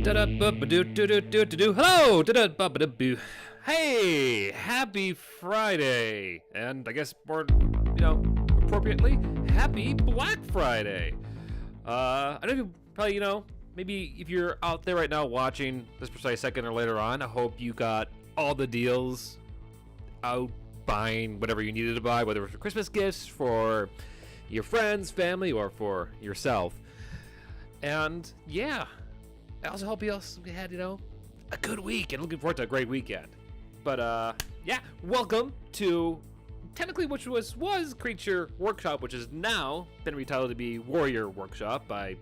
Da-da-ba-ba-doo-doo-doo-doo-doo. Hello! Da-da-ba-ba-da-boo. Hey! Happy Friday! And I guess more, appropriately, Happy Black Friday! I know you probably, maybe if you're out there right now watching this precise second or later on, I hope you got all the deals out buying whatever you needed to buy, whether it was for Christmas gifts, for your friends, family, or for yourself. And yeah, I also hope you also had, a good week and looking forward to a great weekend. But yeah, welcome to technically which was Creature Workshop, which has now been retitled to be Warrior Workshop by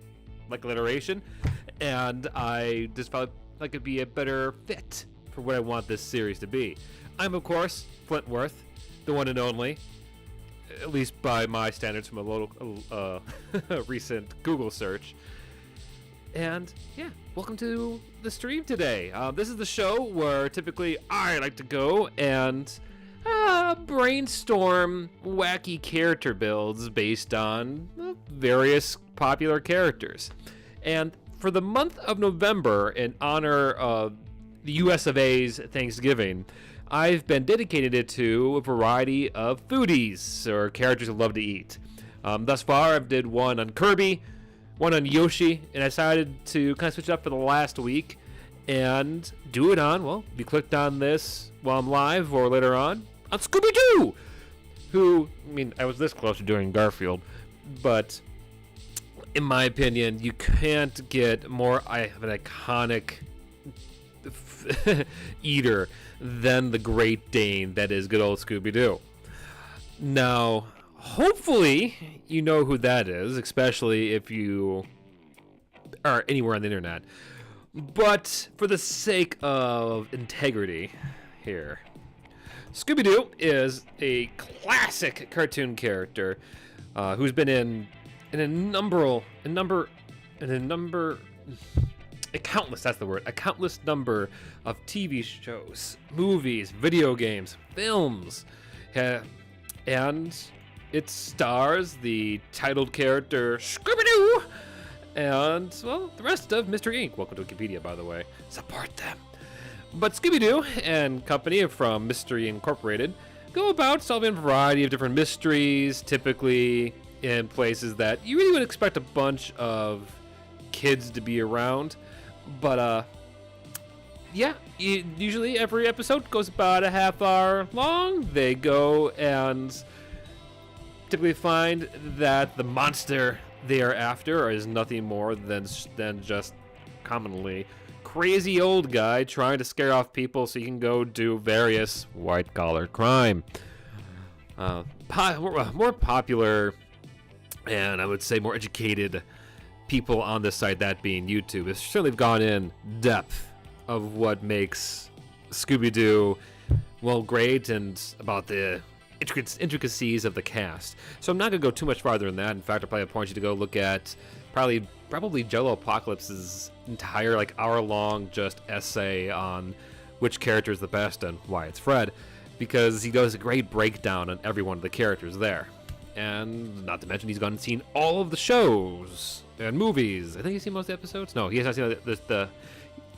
like alliteration, and I just felt like it'd be a better fit for what I want this series to be. I'm of course Flintworth, the one and only, at least by my standards from a little recent Google search. And yeah, welcome to the stream today. This is the show where typically I like to go and brainstorm wacky character builds based on various popular characters. And for the month of November, in honor of the US of A's Thanksgiving, I've been dedicated it to a variety of foodies, or characters who love to eat. Thus far, I've did one on Kirby, one on Yoshi, and I decided to kind of switch it up for the last week and do it on, well, if you clicked on this while I'm live or later on Scooby Doo, who, I was this close to doing Garfield, but in my opinion, you can't get more of an iconic eater than the Great Dane that is good old Scooby Doo. Now, hopefully you know who that is, especially if you are anywhere on the internet. But for the sake of integrity here, Scooby Doo is a classic cartoon character who's been in a countless number of TV shows, movies, video games, films, and it stars the titled character Scooby Doo and, well, the rest of Mystery Inc. Welcome to Wikipedia, by the way. Support them. But Scooby Doo and company from Mystery Incorporated go about solving a variety of different mysteries, typically in places that you really would expect a bunch of kids to be around. But yeah, usually every episode goes about a half hour long. They go and typically find that the monster they are after is nothing more than just commonly crazy old guy trying to scare off people so he can go do various white-collar crime. More popular, and I would say more educated people on this site, that being YouTube, has certainly gone in depth of what makes Scooby-Doo, well, great, and about the intricacies of the cast. So I'm not going to go too much farther than that. In fact, I'll probably point you to go look at probably Jello Apocalypse's entire hour-long just essay on which character is the best and why it's Fred, because he does a great breakdown on every one of the characters there. And not to mention he's gone and seen all of the shows and movies. I think he's seen most of the episodes. No, he has not seen the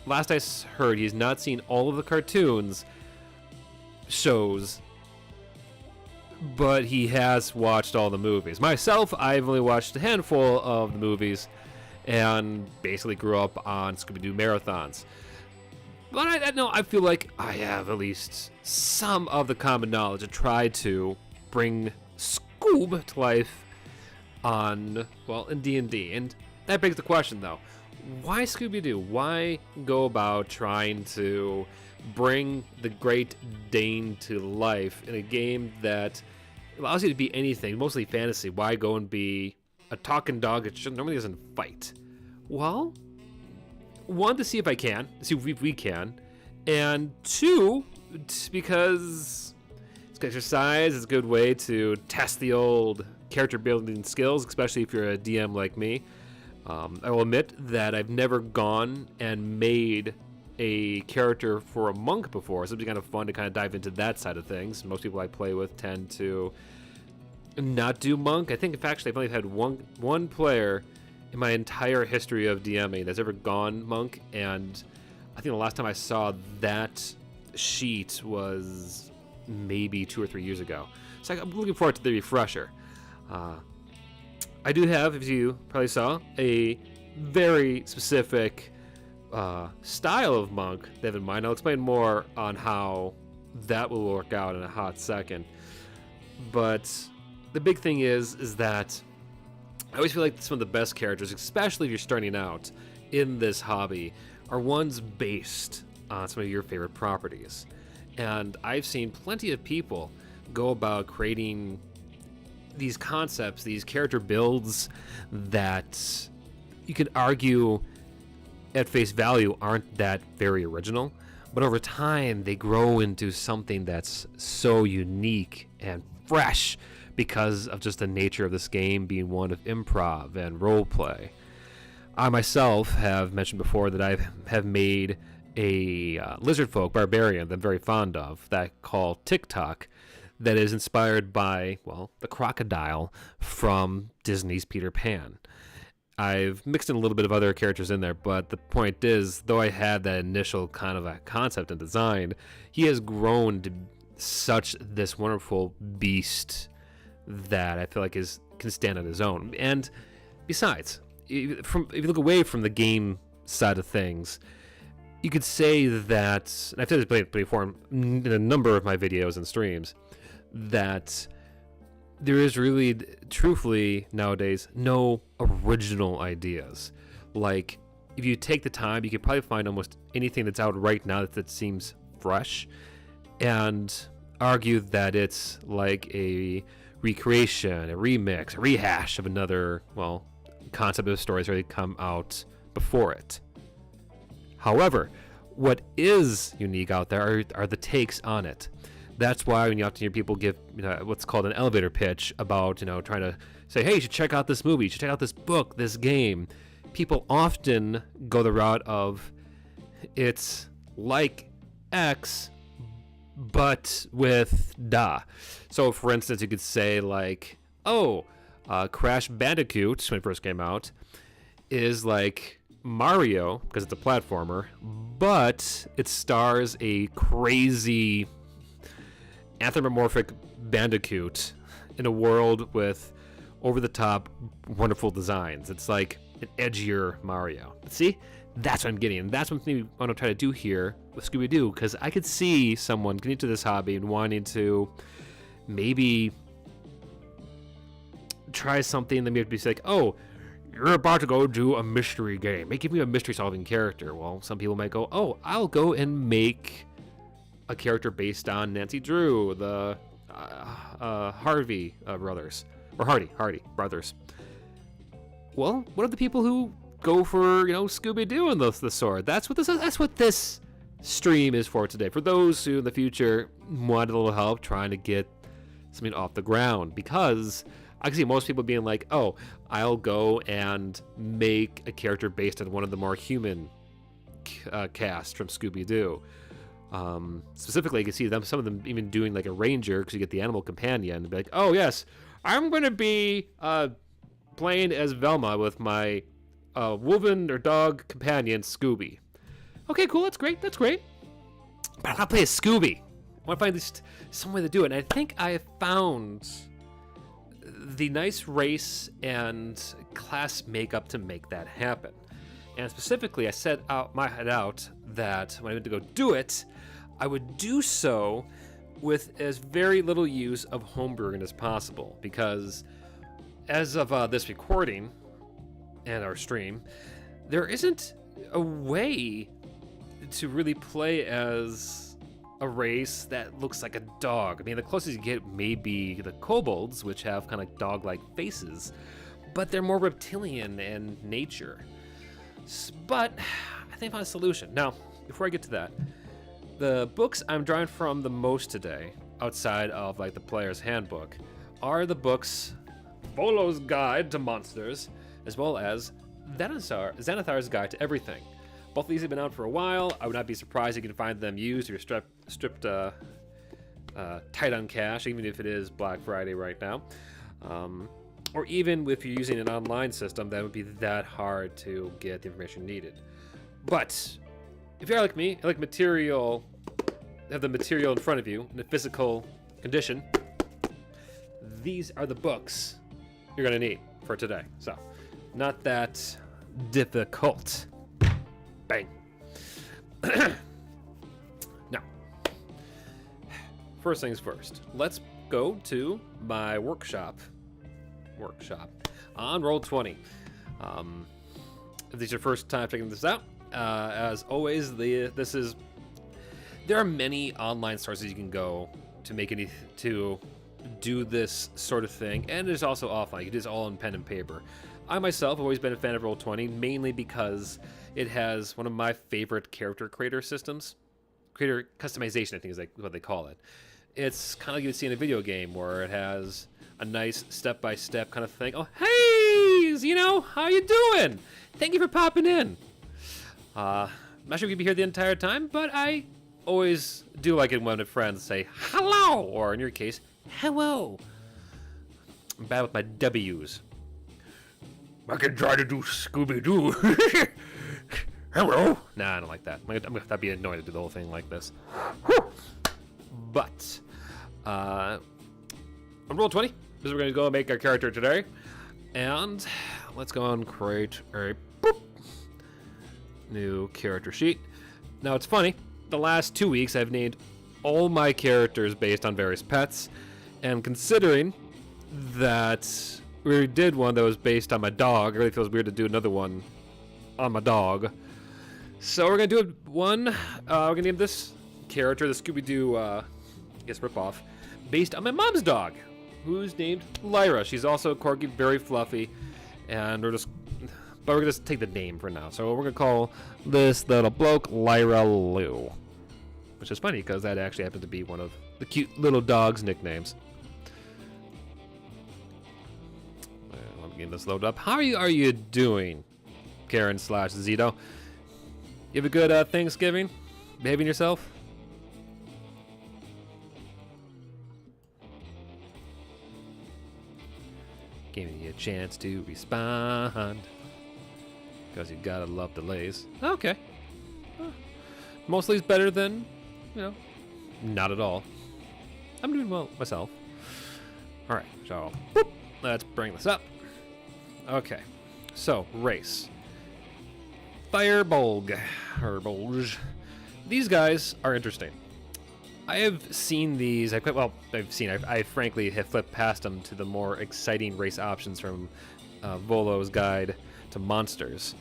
last I heard, he's not seen all of the cartoons shows, but he has watched all the movies. Myself, I've only watched a handful of the movies and basically grew up on Scooby-Doo marathons. But I feel like I have at least some of the common knowledge to try to bring Scoob to life in D&D. And that begs the question, though. Why Scooby-Doo? Why go about trying to bring the Great Dane to life in a game that allows you to be anything, mostly fantasy? Why go and be a talking dog that normally doesn't fight? Well, one, to see if we can, and two, because it's exercise. It's a good way to test the old character building skills, especially if you're a DM like me. I will admit that I've never gone and made a character for a monk before, so it'd be kind of fun to kind of dive into that side of things. Most people I play with tend to not do monk. I think, in fact, I've only had one player in my entire history of DMing that's ever gone monk, and I think the last time I saw that sheet was maybe 2 or 3 years ago. So I'm looking forward to the refresher. I do have, as you probably saw, a very specific style of monk they have in mind. I'll explain more on how that will work out in a hot second. But the big thing is that I always feel like some of the best characters, especially if you're starting out in this hobby, are ones based on some of your favorite properties. And I've seen plenty of people go about creating these concepts, these character builds that you could argue at face value aren't that very original, but over time they grow into something that's so unique and fresh because of just the nature of this game being one of improv and role play. I myself have mentioned before that I have made a lizard folk barbarian that I'm very fond of that I call TikTok, that is inspired by, well, the crocodile from Disney's Peter Pan. I've mixed in a little bit of other characters in there, but the point is, though I had that initial kind of a concept and design, he has grown to such this wonderful beast that I feel like can stand on his own. And besides, if you look away from the game side of things, you could say that, and I've said this before in a number of my videos and streams, that there is really, truthfully, nowadays, no original ideas. Like, if you take the time, you could probably find almost anything that's out right now that seems fresh, and argue that it's like a recreation, a remix, a rehash of another, well, concept of stories already come out before it. However, what is unique out there are the takes on it. That's why when you often hear people give what's called an elevator pitch about trying to say, hey, you should check out this movie, you should check out this book, this game, people often go the route of it's like X but with da. So for instance, you could say like, Crash Bandicoot, when it first came out, is like Mario because it's a platformer, but it stars a crazy anthropomorphic bandicoot in a world with over-the-top wonderful designs. It's like an edgier Mario. See, that's what I'm getting, and that's what I want to try to do here with Scooby Doo, because I could see someone getting into this hobby and wanting to maybe try something that maybe be like, oh, you're about to go do a mystery game. Give me a mystery-solving character. Well, some people might go, oh, I'll go and make a character based on Nancy Drew, the Harvey brothers, or Hardy brothers. Well, what are the people who go for Scooby Doo and the sword? That's what this stream is for today. For those who in the future want a little help trying to get something off the ground, because I can see most people being like, oh, I'll go and make a character based on one of the more human cast from Scooby Doo. Specifically, I can see some of them even doing like a ranger, because you get the animal companion, and be like, oh yes, I'm going to be playing as Velma with my woven or dog companion Scooby. Okay, cool, that's great. But I'm not playing Scooby. I want to find just some way to do it, and I think I have found the nice race and class makeup to make that happen. And specifically, I set my head out that when I went to go do it, I would do so with as very little use of homebrewing as possible, because as of this recording and our stream, there isn't a way to really play as a race that looks like a dog. I mean, the closest you get may be the kobolds, which have kind of dog-like faces, but they're more reptilian in nature. But I think I found a solution. Now, before I get to that, the books I'm drawing from the most today, outside of like the player's handbook, are the books Volo's Guide to Monsters, as well as Xanathar's Guide to Everything. Both of these have been out for a while. I would not be surprised if you can find them used or stripped tight on cash, even if it is Black Friday right now. or even if you're using an online system, that would be that hard to get the information needed. But if you're like me, I like material, have the material in front of you in a physical condition, these are the books you're going to need for today. So, not that difficult. Bang. Now, first things first, let's go to my workshop on Roll20. If this is your first time checking this out, as always, there are many online sources you can go to make to do this sort of thing, and there's also offline. You can do this all on pen and paper. I myself have always been a fan of Roll20, mainly because it has one of my favorite character creator systems. Creator customization, I think, is like what they call it. It's kind of like you would see in a video game, where it has a nice step-by-step kind of thing. Oh, hey, how you doing? Thank you for popping in. I'm not sure if you'd be here the entire time, but I always do like it when friends say hello, or in your case, hello. I'm bad with my W's. I can try to do Scooby Doo. Hello. Nah, I don't like that. That'd be annoying to do the whole thing like this. But on Roll20, this is where we're going to go and make our character today. And let's go and create a new character sheet. Now, it's funny. The last 2 weeks, I've named all my characters based on various pets. And considering that we did one that was based on my dog, it really feels weird to do another one on my dog. So we're going to do one. We're going to name this character, the Scooby Doo, ripoff, based on my mom's dog, who's named Lyra. She's also a corgi, very fluffy, and we're gonna just take the name for now. So we're gonna call this little bloke Lyra Lou, which is funny because that actually happened to be one of the cute little dog's nicknames. Let me get this loaded up. How are you doing, Karen/Zito? You have a good Thanksgiving? Behaving yourself? Giving you a chance to respond, because you gotta love delays. Okay. Mostly is better than, not at all. I'm doing well myself. Alright, so let's bring this up. Okay, so race. Firebolg, or Bolge. These guys are interesting. I have seen these. I frankly have flipped past them to the more exciting race options from Volo's Guide to Monsters.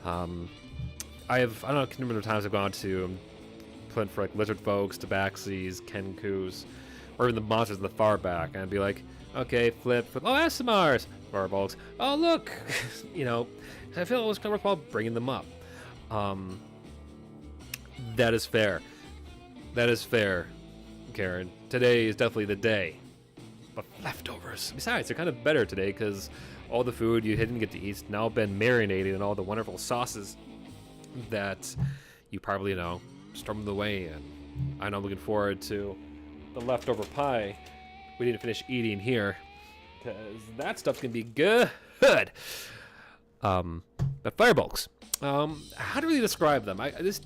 I don't know the number of times I've gone to playing for like lizard folks, tabaxis, kenkus, or even the monsters in the far back, and I'd be like, okay, flip. Oh, SMRs, Firebolgs. Oh, look, I feel it was kind of worthwhile bringing them up. That is fair. That is fair, Karen. Today is definitely the day. But leftovers. Besides, they're kind of better today because all the food you didn't get to eat has now been marinated in all the wonderful sauces that you probably stormed away in. I know I'm looking forward to the leftover pie we didn't finish eating here, because that stuff can be good. But Firebolgs. How do we describe them?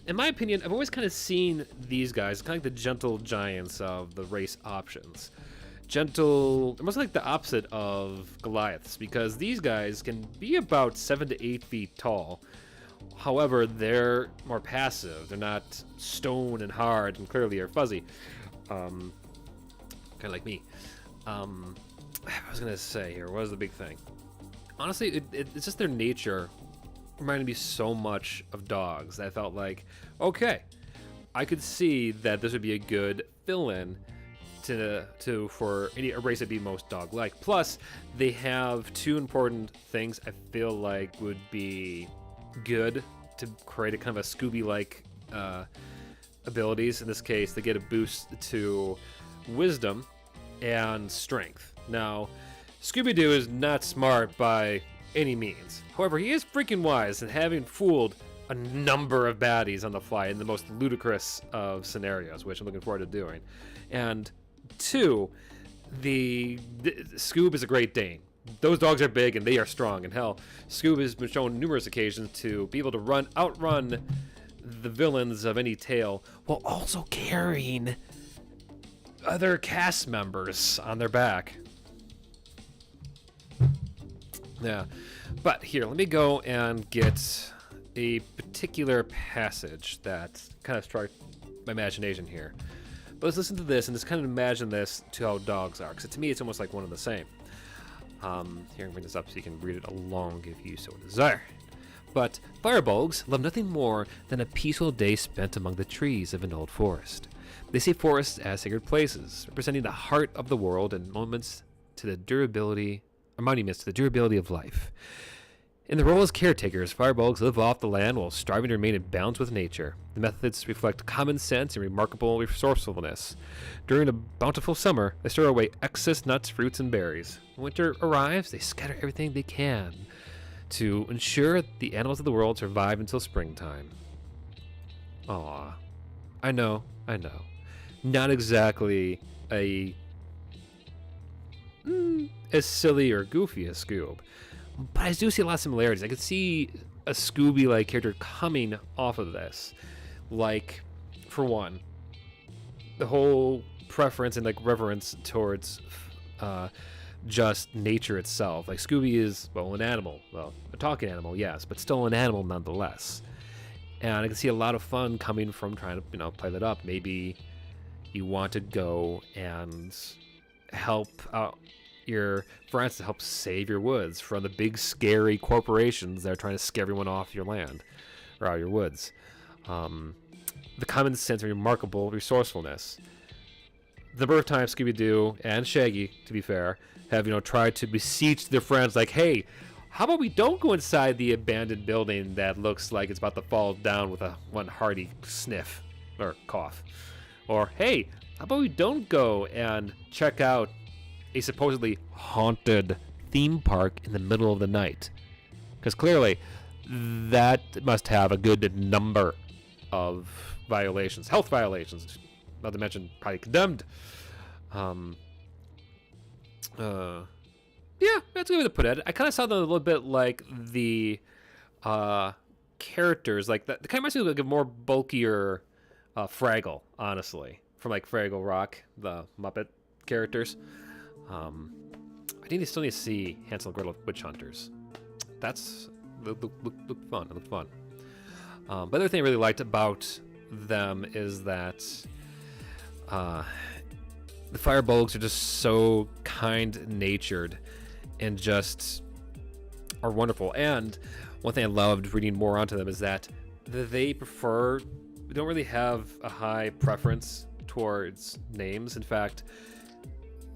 In my opinion, I've always kind of seen these guys kind of like the gentle giants of the race options. Gentle, almost like the opposite of Goliaths, because these guys can be about 7 to 8 feet tall. However, they're more passive. They're not stone and hard and clearly are fuzzy. Kind of like me. I was going to say here, what was the big thing? Honestly, it's just their nature reminded me so much of dogs that I felt like, okay, I could see that this would be a good fill-in for any race that'd be most dog-like. Plus, they have two important things I feel like would be good to create a kind of a Scooby-like abilities. In this case, they get a boost to wisdom and strength. Now, Scooby Doo is not smart by any means. However, he is freaking wise, and having fooled a number of baddies on the fly in the most ludicrous of scenarios, which I'm looking forward to doing. And two, the Scoob is a Great Dane. those dogs are big and they are strong. And hell, Scoob has been shown numerous occasions to be able to outrun the villains of any tale while also carrying other cast members on their back. Yeah, but here, let me go and get a particular passage that kind of struck my imagination here. But let's listen to this and just kind of imagine this to how dogs are, because to me it's almost like one and the same. Here, I'm bring this up so you can read it along if you so desire. But Firebolgs love nothing more than a peaceful day spent among the trees of an old forest. They see forests as sacred places, representing the heart of the world and monuments to the durability of life. In the role as caretakers, Firebolgs live off the land while striving to remain in balance with nature. The methods reflect common sense and remarkable resourcefulness. During a bountiful summer, they store away excess nuts, fruits, and berries. When winter arrives, they scatter everything they can to ensure the animals of the world survive until springtime. Aw. I know. Not exactly as silly or goofy as Scoob, but I do see a lot of similarities. I could see a Scooby-like character coming off of this. Like, for one, the whole preference and like reverence towards just nature itself. Like, Scooby is, well, an animal. Well, a talking animal, yes, but still an animal nonetheless. And I can see a lot of fun coming from trying to, play that up. Maybe you want to go and help out your friends to help save your woods from the big scary corporations that are trying to scare everyone off your land or out of your woods. The common sense and remarkable resourcefulness. The number of times Scooby Doo and Shaggy, to be fair, have tried to beseech their friends like, hey, how about we don't go inside the abandoned building that looks like it's about to fall down with one hearty sniff or cough, or hey, how about we don't go and check out a supposedly haunted theme park in the middle of the night, because clearly that must have a good number of violations, health violations, not to mention probably condemned. Yeah, that's a good way to put it. I kind of saw them a little bit like the characters, like that. They kind of reminds me of like a more bulkier Fraggle, honestly, from like Fraggle Rock, the Muppet characters. I still need to see Hansel and Gretel Witch Hunters. That's looked fun. It looked fun. But the other thing I really liked about them is that the Firebolgs are just so kind-natured and just are wonderful. And one thing I loved reading more onto them is that they don't really have a high preference towards names. In fact,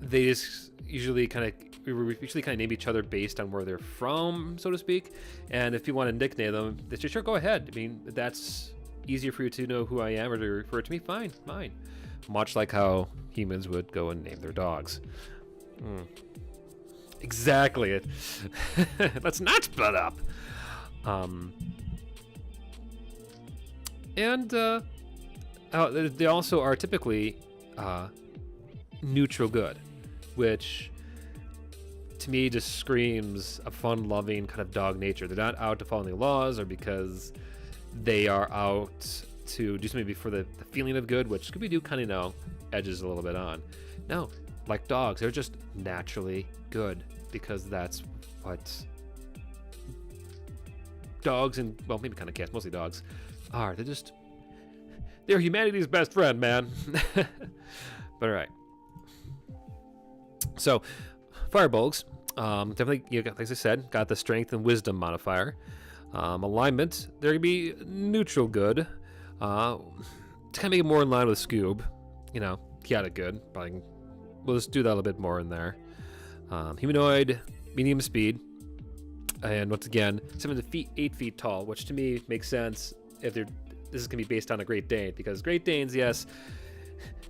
they just usually kind of name each other based on where they're from, so to speak. And if you want to nickname them, they say, sure, go ahead. I mean, that's easier for you to know who I am or to refer to me. Fine. Much like how humans would go and name their dogs. Exactly. Let's not split up. And they also are typically neutral good, which to me just screams a fun-loving kind of dog nature. They're not out to follow any laws or because they are out to do something for the feeling of good, which Scooby Doo kind of edges a little bit on. No, like dogs, they're just naturally good because that's what dogs and, well, maybe kind of cats, mostly dogs, are. They're humanity's best friend, man. But all right. So, Firebolgs, definitely, like I said, got the strength and wisdom modifier. Alignment, they're going to be neutral good. To kind of make it more in line with Scoob, chaotic good. Probably, we'll just do that a little bit more in there. Humanoid, medium speed. And once again, 7 to 8 feet tall, which to me makes sense if this is going to be based on a Great Dane, because Great Danes, yes,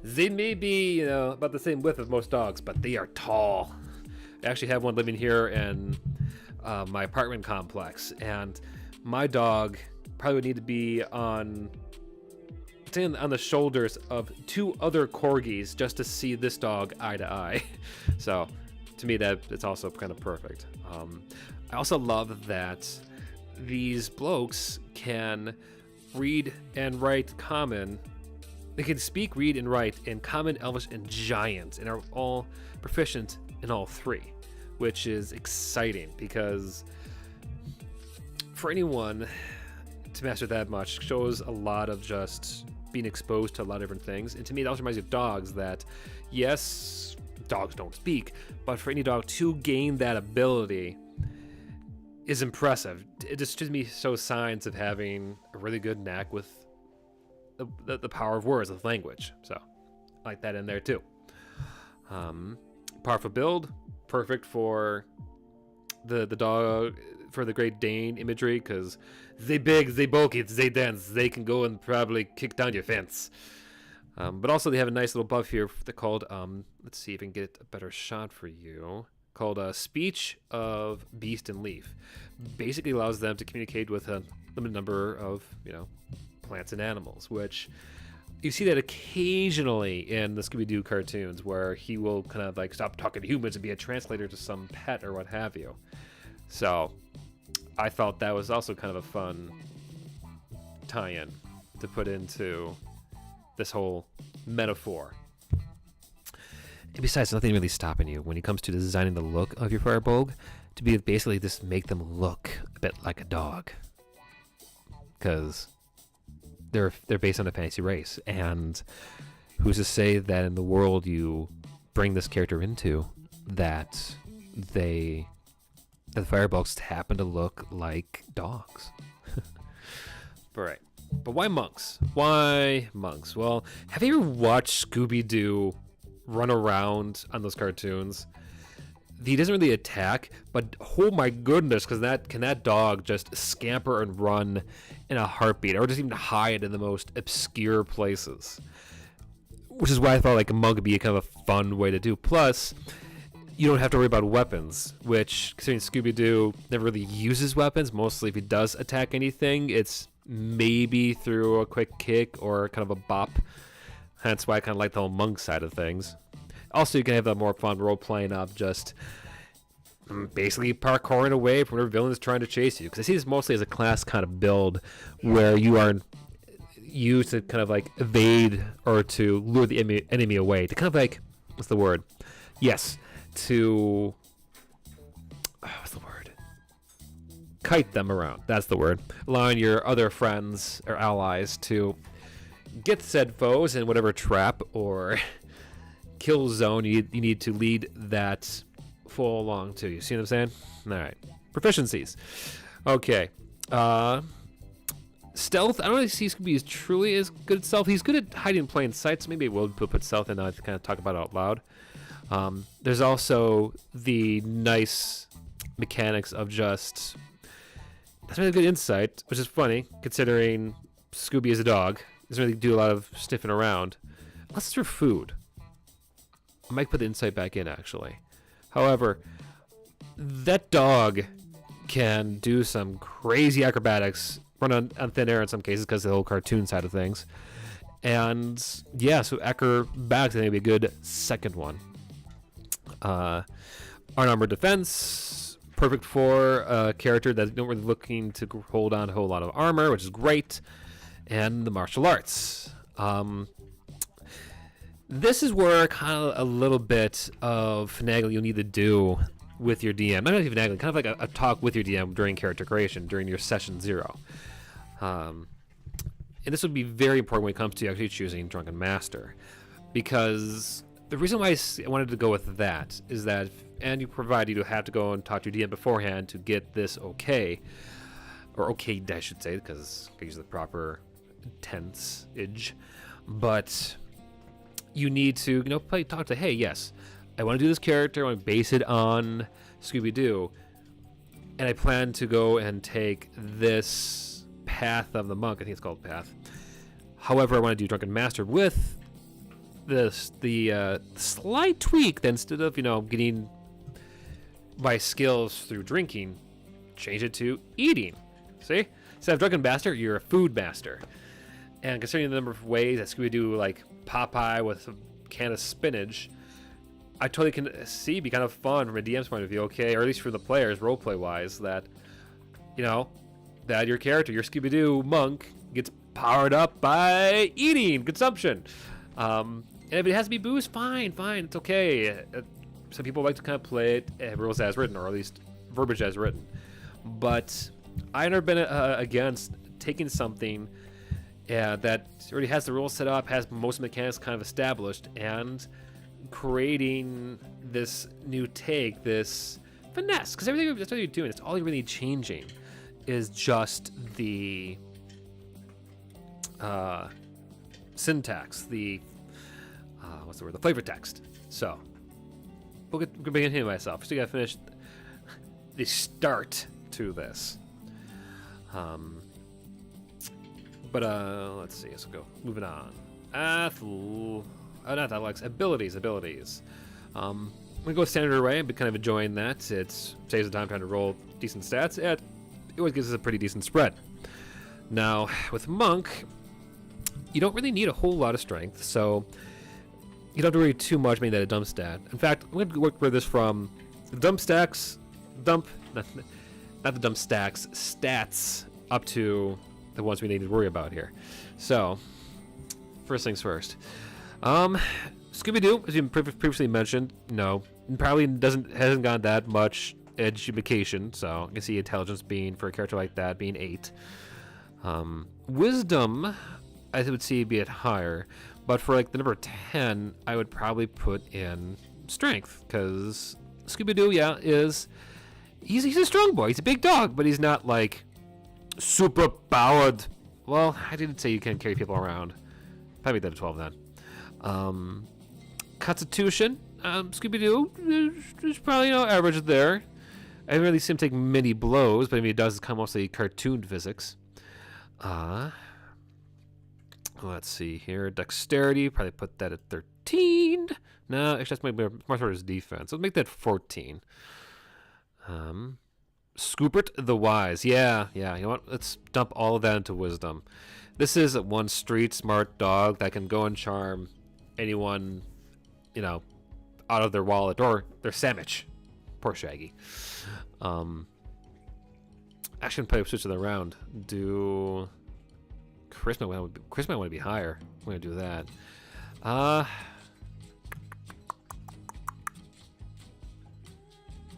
they may be, about the same width as most dogs, but they are tall. I actually have one living here in my apartment complex, and my dog probably would need to be on the shoulders of 2 other corgis just to see this dog eye to eye. So, to me, that it's also kind of perfect. I also love that these blokes can read and write common. They can speak, read, and write in Common, Elvish, and Giant, and are all proficient in all three, which is exciting because for anyone to master that much shows a lot of just being exposed to a lot of different things. And to me, that also reminds me of dogs, that yes, dogs don't speak, but for any dog to gain that ability is impressive. It just to me shows signs of having a really good knack with the power of words, with language. So I like that in there too. Powerful build, perfect for the dog, for the Great Dane imagery, because they big, they bulky, they dense, they can go and probably kick down your fence. But also they have a nice little buff here. They're called, let's see if I can get a better shot for you, called Speech of Beast and Leaf. Basically allows them to communicate with a limited number of, plants and animals, which you see that occasionally in the Scooby Doo cartoons, where he will kind of like stop talking to humans and be a translator to some pet or what have you. So I thought that was also kind of a fun tie-in to put into this whole metaphor. And besides, nothing really stopping you when it comes to designing the look of your Firebolg to be basically just make them look a bit like a dog, because they're based on a fantasy race, and who's to say that in the world you bring this character into that the Firebolgs happen to look like dogs. Right. But why monks? Why monks? Well, have you ever watched Scooby Doo run around on those cartoons? He doesn't really attack, but oh my goodness, because that dog just scamper and run in a heartbeat, or just even hide in the most obscure places. Which is why I thought like a monk would be kind of a fun way to do. Plus, you don't have to worry about weapons, which, considering Scooby-Doo never really uses weapons, mostly if he does attack anything, it's maybe through a quick kick or kind of a bop. That's why I kind of like the whole monk side of things. Also, you can have a more fun role-playing of just basically parkouring away from whatever villain is trying to chase you. Because I see this mostly as a class kind of build where you are used to kind of like evade or to lure the enemy away. To kind of like, what's the word? Yes, to... what's the word? Kite them around. That's the word. Allowing your other friends or allies to get said foes in whatever trap or kill zone you need to lead that foe along to. You see what I'm saying? All right. Proficiencies. Okay. Stealth. I don't really see Scooby as truly as good at stealth. He's good at hiding in plain sight, so maybe we'll put stealth in now to kind of talk about it out loud. There's also the nice mechanics of just... That's really good insight, which is funny, considering Scooby is a dog. Doesn't really do a lot of sniffing around. Unless it's for food. I might put the insight back in, actually. However, that dog can do some crazy acrobatics, run on thin air in some cases because of the whole cartoon side of things. And yeah, so acrobatics is going to be a good second one. Unarmored defense, perfect for a character that's not really looking to hold on to a whole lot of armor, which is great. And the martial arts. This is where kind of a little bit of finagling you'll need to do with your DM. Not even finagling, kind of like a talk with your DM during character creation, during your session 0. And this would be very important when it comes to actually choosing Drunken Master. Because the reason why I wanted to go with that is that, and you have to go and talk to your DM beforehand to get this okay. Or okayed, I should say, because I use the proper tense-age. But you need to, talk to, hey, yes, I want to do this character, I want to base it on Scooby Doo, and I plan to go and take this path of the monk. I think it's called path. However, I want to do Drunken Master with the slight tweak that instead of getting my skills through drinking, change it to eating. See, instead of Drunken Master, you're a food master. And considering the number of ways that Scooby Doo like Popeye with a can of spinach, I totally can see be kind of fun from a DM's point of view, okay, or at least from the players, roleplay wise, that that your character, your Scooby Doo monk, gets powered up by eating consumption. And if it has to be booze, fine, it's okay. Some people like to kind of play it rules as written, or at least verbiage as written. But I've never been against taking something that already has the rules set up, has most mechanics kind of established, and creating this new take, this finesse. Because everything that's what you're doing, it's all you're really changing is just the syntax, the what's the word? The flavor text. So we'll begin here myself. First, I gotta finish the start to this. But let's see. Let's go. Moving on. Not athletics. Abilities. I'm gonna go standard array. I've been kind of enjoying that. It saves the time trying to roll decent stats. It always gives us a pretty decent spread. Now with monk, you don't really need a whole lot of strength, so you don't have to worry too much making that a dump stat. In fact, I'm going to work with this from the not the dump stacks, stats up to the ones we need to worry about here. So, first things first. Scooby Doo, as you previously mentioned, no, probably hasn't got that much education. So you can see intelligence being for a character like that being 8. Wisdom, I would see be at higher, but for like the number 10, I would probably put in strength, because Scooby Doo, he's a strong boy. He's a big dog, but he's not like super powered. Well, I didn't say you can carry people around. Probably that at 12 then. Constitution, Scooby Doo is probably average there. I haven't really seen him take many blows, but I mean, he does come mostly cartoon physics. Let's see here. Dexterity, probably put that at 13. No, actually, that's maybe more sort of his defense. Let's make that 14. Scoopert the Wise. Yeah. You know what? Let's dump all of that into wisdom. This is one street smart dog that can go and charm anyone, out of their wallet or their sandwich. Poor Shaggy. Actually, probably switch it around. Do Chris might want to be higher. I'm gonna do that.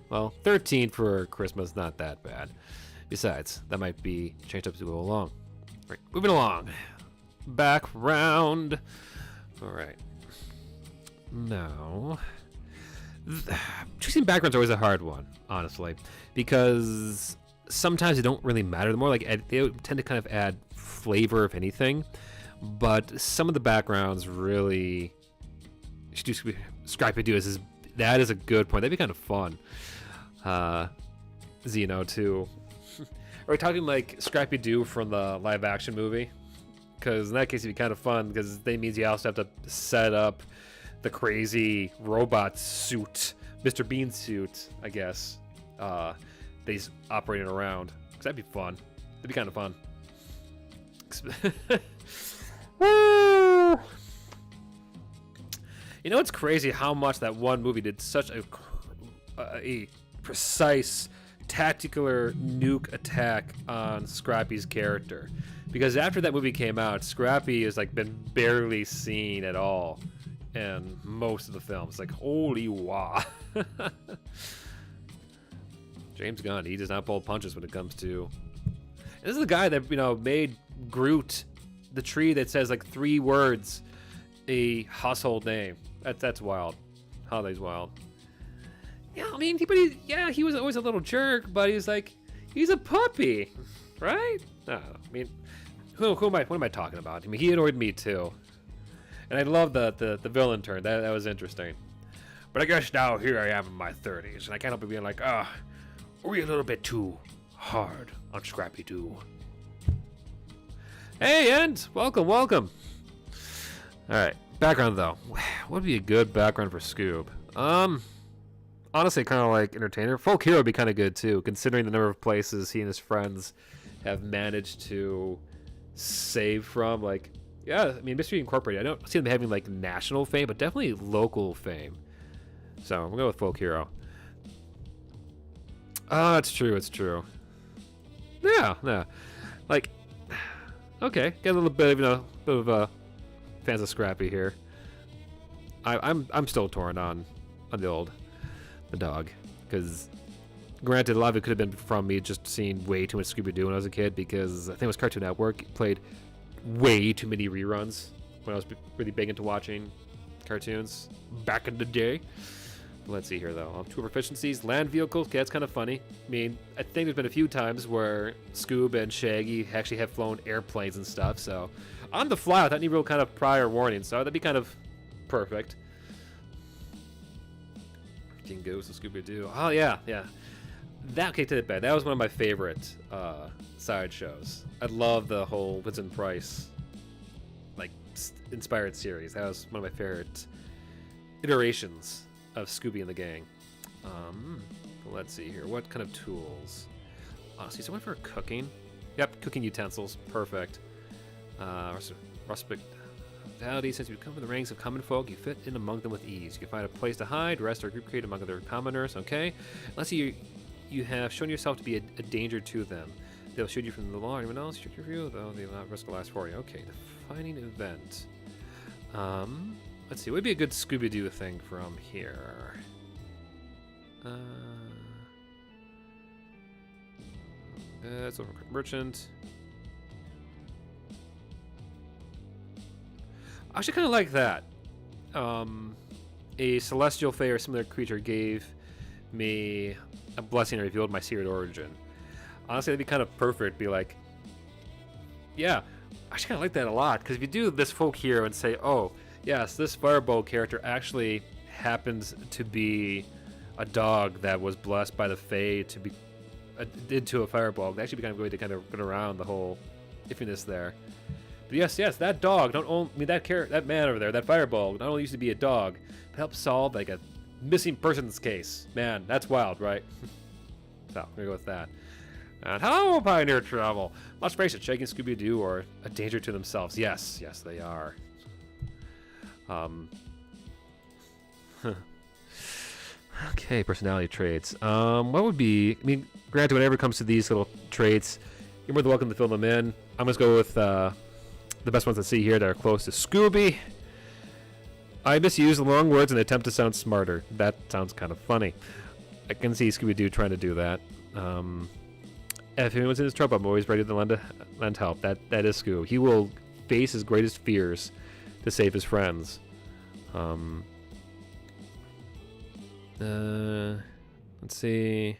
Well, 13 for Christmas, not that bad. Besides, that might be changed up as we go along. Right, moving along. Background. All right. Now, choosing background's always a hard one, honestly, because sometimes they don't really matter. The more like they tend to kind of add flavor, if anything. But some of the backgrounds really should do Scrappy Doo. That is a good point. That'd be kind of fun. Xeno too. Are we talking like Scrappy Doo from the live action movie? Because in that case it'd be kind of fun, because that means you also have to set up the crazy robot suit, Mr. Bean suit, I guess, that he's operating around. Because that'd be fun. That'd be kind of fun. Woo! It's crazy how much that one movie did such a precise tactical nuke attack on Scrappy's character, because after that movie came out, Scrappy has like been barely seen at all in most of the films. Like, holy wow. James Gunn, he does not pull punches when it comes to. And this is the guy that made Groot the tree that says like 3 words, a household name. That's wild. Holiday's wild. Yeah, I mean, he was always a little jerk, but he's a puppy, right? I mean, what am I talking about? I mean, he annoyed me too, and I love the villain turn. That was interesting. But I guess now here I am in my 30s, and I can't help but being like, are we a little bit too hard on Scrappy Doo? Hey, and welcome. All right, background though. What would be a good background for Scoob? Honestly, kind of like entertainer. Folk hero would be kind of good too, considering the number of places he and his friends have managed to save from. Like, yeah, I mean, Mystery Incorporated, I don't see them having like national fame, but definitely local fame. So we'll go with folk hero. Oh, it's true. It's true. Yeah. Like, okay, get a little bit of fans of Scrappy here. I'm still torn on the dog, because granted, a lot of it could have been from me just seeing way too much Scooby Doo when I was a kid, because I think it was Cartoon Network played way too many reruns when I was really big into watching cartoons back in the day. Let's see here, though. Two proficiencies. Land vehicles. Okay, that's kind of funny. I mean, I think there's been a few times where Scoob and Shaggy actually have flown airplanes and stuff, so on the fly without any real kind of prior warning, so that'd be kind of perfect. King Goose of Scooby Doo. Oh, yeah. That kicked it bed. That was one of my favorite side shows. I love the whole Vincent Price inspired series. That was one of my favorite iterations of Scooby and the Gang. Let's see here. What kind of tools? See, so I went for cooking. Yep, cooking utensils. Perfect. Rustic hospitality. Since you come from the ranks of common folk, you fit in among them with ease. You can find a place to hide, rest, or group create among other commoners. Okay. Let's see. You have shown yourself to be a danger to them. They'll shoot you from the law. Anyone else shoot you? Though they will not risk a last for you. Okay. Defining event. Let's see. What would be a good Scooby Doo thing from here? That's over merchant. I actually kind of like that. A celestial fae or similar creature gave me a blessing and revealed my secret origin. Honestly, that'd be kind of perfect. Be like, yeah, I actually kind of like that a lot, because if you do this folk hero and say, oh, yes, this Firebolg character actually happens to be a dog that was blessed by the Fae to be into a Firebolg. They actually be kind of going to kind of get around the whole iffiness there. But yes, that dog, that man over there, that Firebolg, not only used to be a dog, but helped solve like a missing persons case. Man, that's wild, right? So I'm gonna go with that. And hello, Pioneer Travel. Let's face it, Shaggy and Scooby Doo are a danger to themselves. Yes, they are. Okay, personality traits. What would be? I mean, granted, whenever it comes to these little traits, you're more than welcome to fill them in. I'm gonna go with the best ones I see here that are close to Scooby. I misuse long words in an attempt to sound smarter. That sounds kind of funny. I can see Scooby Doo trying to do that. If anyone's in his trouble, I'm always ready to lend help. That is Scoob. He will face his greatest fears to save his friends. Let's see.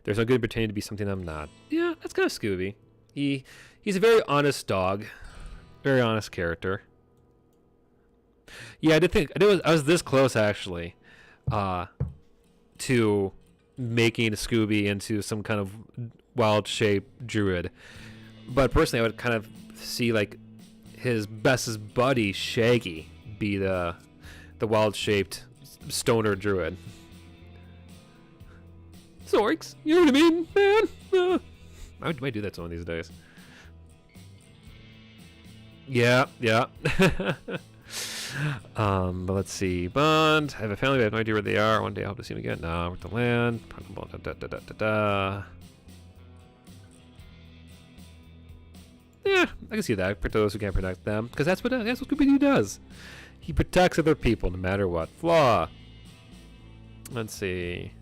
There's no good pretending to be something I'm not. Yeah, that's kind of Scooby. He's a very honest dog, very honest character. Yeah, I was this close actually, to making Scooby into some kind of wild-shaped druid. But personally, I would kind of see like his bestest buddy Shaggy be the wild-shaped stoner druid. Zorks, you know what I mean, man? I might do that to one of these days. Yeah. But let's see. Bond. I have a family, but I have no idea where they are. One day I hope to see them again. No, we're at the land. Yeah, I can see that. Protect those who can't protect them, because that's what Scooby Doo does. He protects other people no matter what. Flaw. Let's see.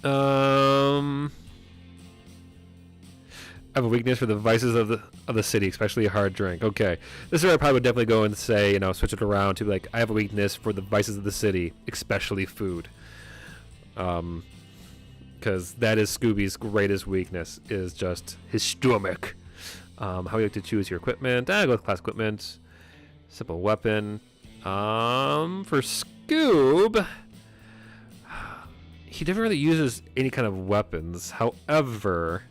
I have a weakness for the vices of the city, especially a hard drink. Okay, this is where I probably would definitely go and say, switch it around to like, I have a weakness for the vices of the city, especially food. Because that is Scooby's greatest weakness, is just his stomach. How do you like to choose your equipment? I go with class equipment. Simple weapon. For Scoob, he never really uses any kind of weapons. However,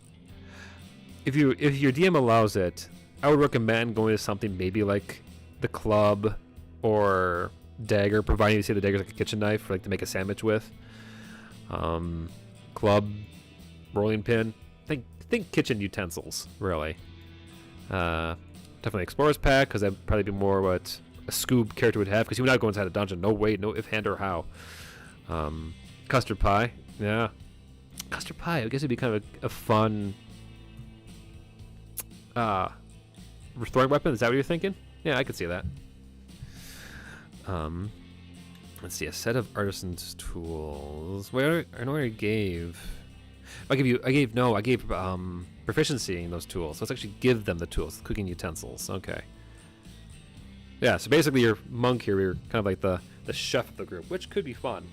if your DM allows it, I would recommend going to something maybe like the club or dagger, providing you see the dagger's like a kitchen knife, like to make a sandwich with. Club, rolling pin. Think kitchen utensils, really. Definitely Explorer's Pack, because that'd probably be more what a Scoob character would have, because he would not go inside a dungeon. No way, no if, and, or how. Custard Pie, yeah. Custard Pie, I guess it'd be kind of a fun restoring weapon. Is that what you're thinking? Yeah, I could see that. Let's see, a set of artisan's tools. Where I know I gave. I gave proficiency in those tools. So let's actually give them the tools, cooking utensils. Okay. Yeah, so basically your monk here, we're kind of like the chef of the group, which could be fun.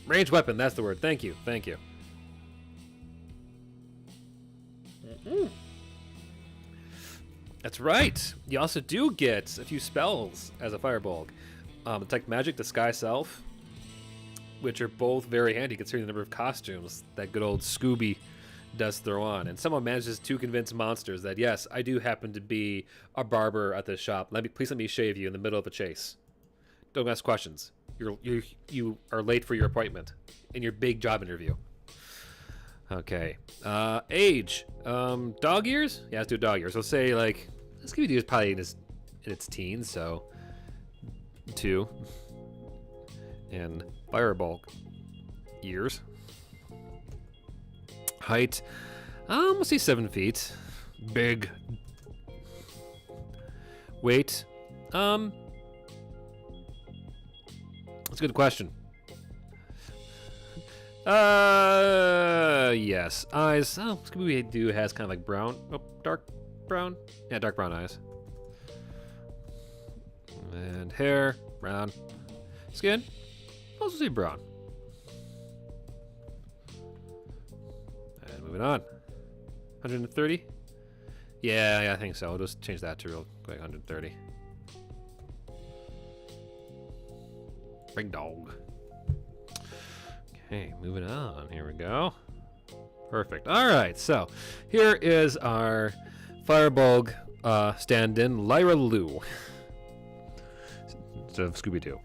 Ranged weapon, that's the word. Thank you. That's right. You also do get a few spells as a Firebolg. Detect Magic, Disguise Self, which are both very handy considering the number of costumes that good old Scooby does throw on. And someone manages to convince monsters that, yes, I do happen to be a barber at this shop. Please let me shave you in the middle of a chase. Don't ask questions. You are late for your appointment in your big job interview. Okay. Age. Dog years? Yeah, let's do dog years. Let's say, like, Scooby Doo is probably in its teens, so 2. And Firebolg years. Height. Let's see 7 feet. Big. Weight. That's a good question. Yes. Eyes. Oh, Scooby Doo has kind of like brown. Oh, dark brown. Yeah, dark brown eyes. And hair, brown. Skin, also say brown. And moving on. 130? Yeah, I think so. I'll just change that to real quick. 130. Big dog. Okay, moving on. Here we go. Perfect. All right, so here is our Firebolg stand-in, Lyra Lou. Instead of Scooby Doo.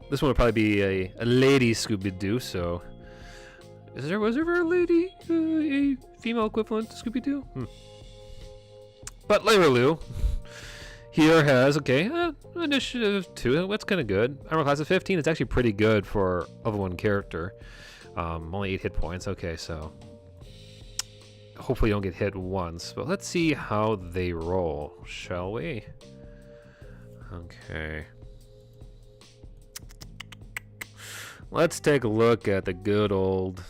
This one would probably be a lady Scooby Doo. So, was there ever a lady, a female equivalent to Scooby Doo? But Lyra Lou here has initiative 2. That's kind of good. Armor class of 15. It's actually pretty good for level 1 character. Only 8 hit points. Okay, so hopefully you don't get hit once. But let's see how they roll, shall we? Okay. Let's take a look at the good old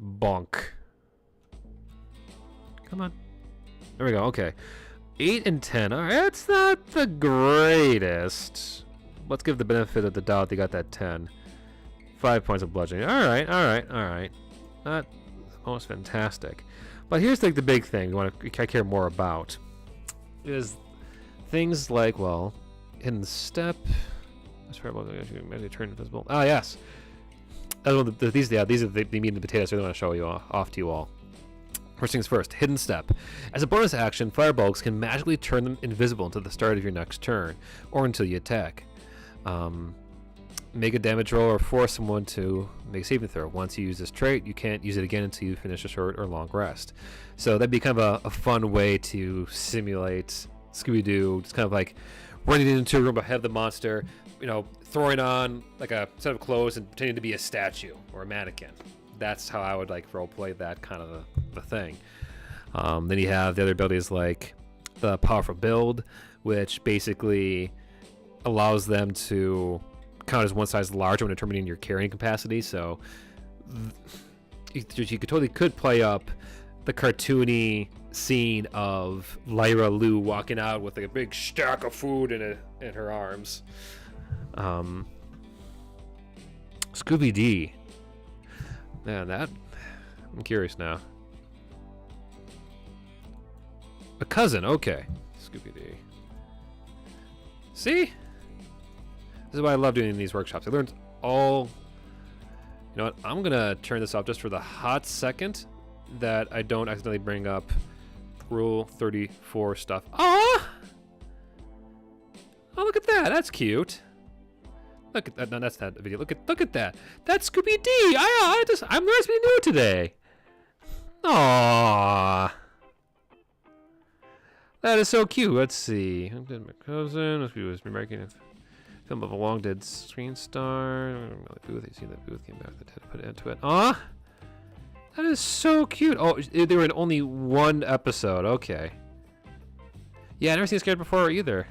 bonk. Come on. There we go. Okay. 8 and 10. All right, that's not the greatest. Let's give the benefit of the doubt they got that 10. 5 points of bludgeoning. All right. Not most fantastic. But here's like the big thing I care more about is things like, well, hidden step. That's right. Maybe turn invisible. Ah, yes. These are the meat and potatoes. I really want to show you off to you all. First things first, hidden step. As a bonus action, Firebolgs can magically turn them invisible until the start of your next turn, or until you attack. Make a damage roll or force someone to make a saving throw. Once you use this trait, you can't use it again until you finish a short or long rest. So that'd be kind of a fun way to simulate Scooby-Doo, just kind of like running into a room ahead of the monster, throwing on like a set of clothes and pretending to be a statue or a mannequin. That's how I would like roleplay that kind of a thing. Then you have the other abilities like the powerful build, which basically allows them to count as one size larger when determining your carrying capacity. So you could play up the cartoony scene of Lyra Lou walking out with like a big stack of food in her arms. Scooby Doo. Yeah, I'm curious now. A cousin, okay. Scooby Doo. See? This is why I love doing these workshops. I learned all... You know what? I'm going to turn this off just for the hot second that I don't accidentally bring up Rule 34 stuff. Oh, look at that. That's cute. Look at that. No, that's not a video. Look at that. That's Scooby Doo. I'm learning something new today. Aww. That is so cute. Let's see. I did my cousin. Let's be making a film of a long dead screen star. Booth. You see that Booth came back. They had to put it into it. Aw, that is so cute. Oh, they were in only one episode. Okay. Yeah, I've never seen Scared before either.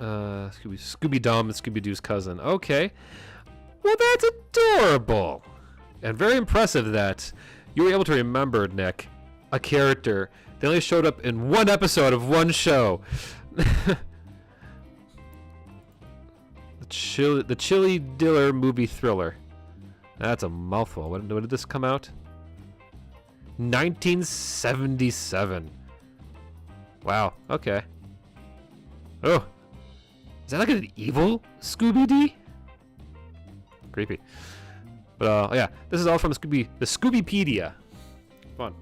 Scooby Dum and Scooby Doo's cousin. Okay. Well, that's adorable. And very impressive that you were able to remember, Nick, a character that only showed up in one episode of one show. the Chili Diller movie thriller. That's a mouthful. When did this come out? 1977. Wow. Okay. Oh. Is that like an evil Scooby-Doo? Creepy. But yeah, this is all from the Scoobypedia. Fun.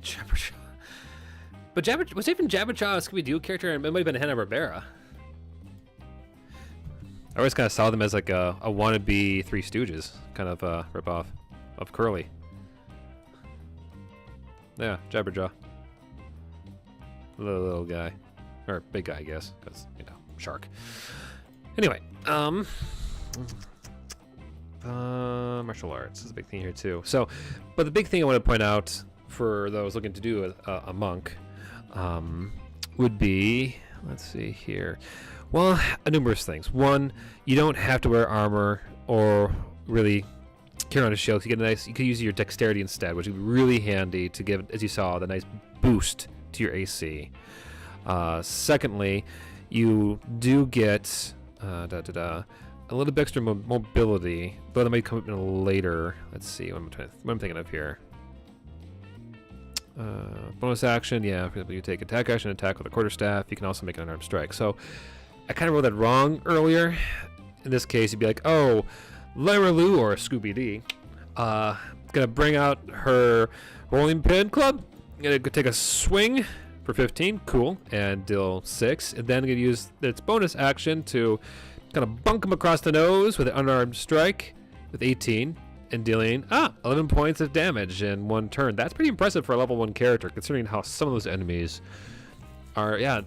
Jabberjaw. But was even Jabberjaw a Scooby-Doo character? It might have been Hanna-Barbera. I always kind of saw them as like a wannabe Three Stooges kind of ripoff of Curly. Yeah, Jabberjaw. Little guy. Or big guy, I guess, because, you know, shark. Anyway, martial arts is a big thing here too. So, but the big thing I want to point out for those looking to do a monk would be, let's see here. Well, numerous things. One, you don't have to wear armor or really carry on a shield. You could use your dexterity instead, which would be really handy to give, as you saw, the nice boost to your AC. Secondly, you do get a little bit extra mobility, though that might come up in later. Let's see what I'm thinking of here. Bonus action, yeah. For example, you take attack action, attack with a quarterstaff. You can also make an unarmed strike. So I kind of wrote that wrong earlier. In this case, you'd be like, oh, Lyra Lou or Scooby Doo, gonna bring out her rolling pin club. Gonna take a swing for 15, cool, and deal 6, and then gonna use its bonus action to kind of bunk him across the nose with an unarmed strike with 18, and dealing 11 points of damage in one turn. That's pretty impressive for a level 1 character, considering how some of those enemies are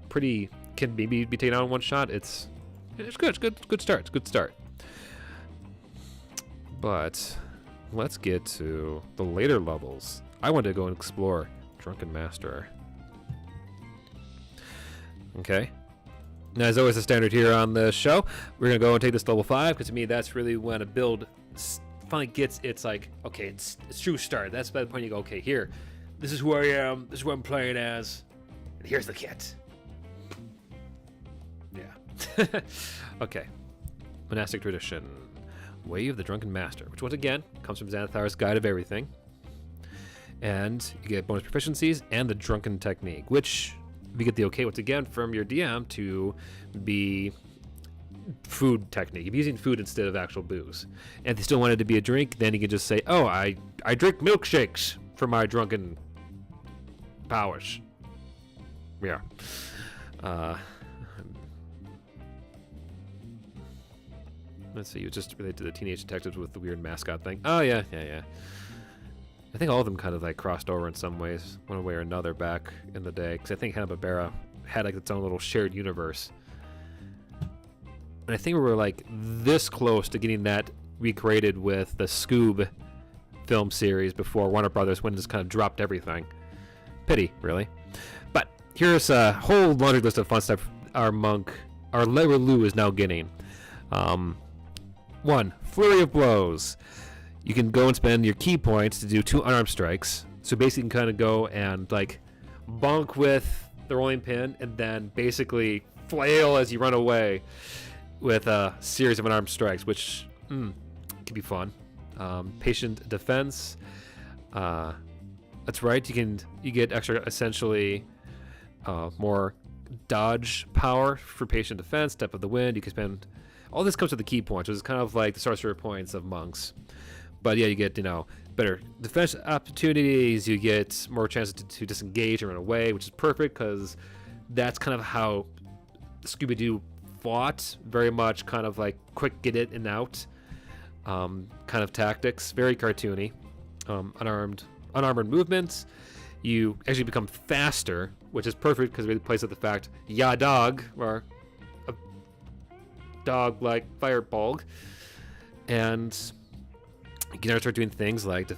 pretty, can maybe be taken out in one shot. It's good. It's good start. But let's get to the later levels. I want to go and explore Drunken Master. Okay. Now, as always, the standard here on the show, we're going to go and take this to level 5, because to me, that's really when a build finally gets its, like, okay, it's true start. That's by the point you go, okay, here, this is who I am, this is what I'm playing as, and here's the kit. Yeah. Okay. Monastic Tradition. Way of the Drunken Master, which once again comes from Xanathar's Guide of Everything. And you get bonus proficiencies and the Drunken Technique, which you get the okay once again from your DM to be food technique. If you're using food instead of actual booze. And if you still want it to be a drink, then you can just say, oh, I drink milkshakes for my drunken powers. Yeah. Let's see, you just related to the Teenage Detectives with the weird mascot thing. Oh, yeah. I think all of them kind of like crossed over in some ways, one way or another back in the day, because I think Hanna-Barbera had like its own little shared universe. And I think we were like this close to getting that recreated with the Scoob film series before Warner Brothers went and just kind of dropped everything. Pity, really. But here's a whole laundry list of fun stuff our Lyra Lou is now getting. 1, Flurry of Blows. You can go and spend your key points to do 2 unarmed strikes. So basically you can kind of go and like bonk with the rolling pin and then basically flail as you run away with a series of unarmed strikes, which can be fun. Patient Defense. That's right. You get extra, essentially, more dodge power for Patient Defense. Step of the Wind. You can spend. All this comes with the key points, which is kind of like the sorcerer points of monks. But yeah, you get, better defense opportunities. You get more chances to disengage and run away, which is perfect because that's kind of how Scooby Doo fought. Very much kind of like quick get in and out. kind of tactics, very cartoony. Unarmored movements. You actually become faster, which is perfect because it plays with the fact, ya dog, or a dog like Firebolg. And you can start doing things like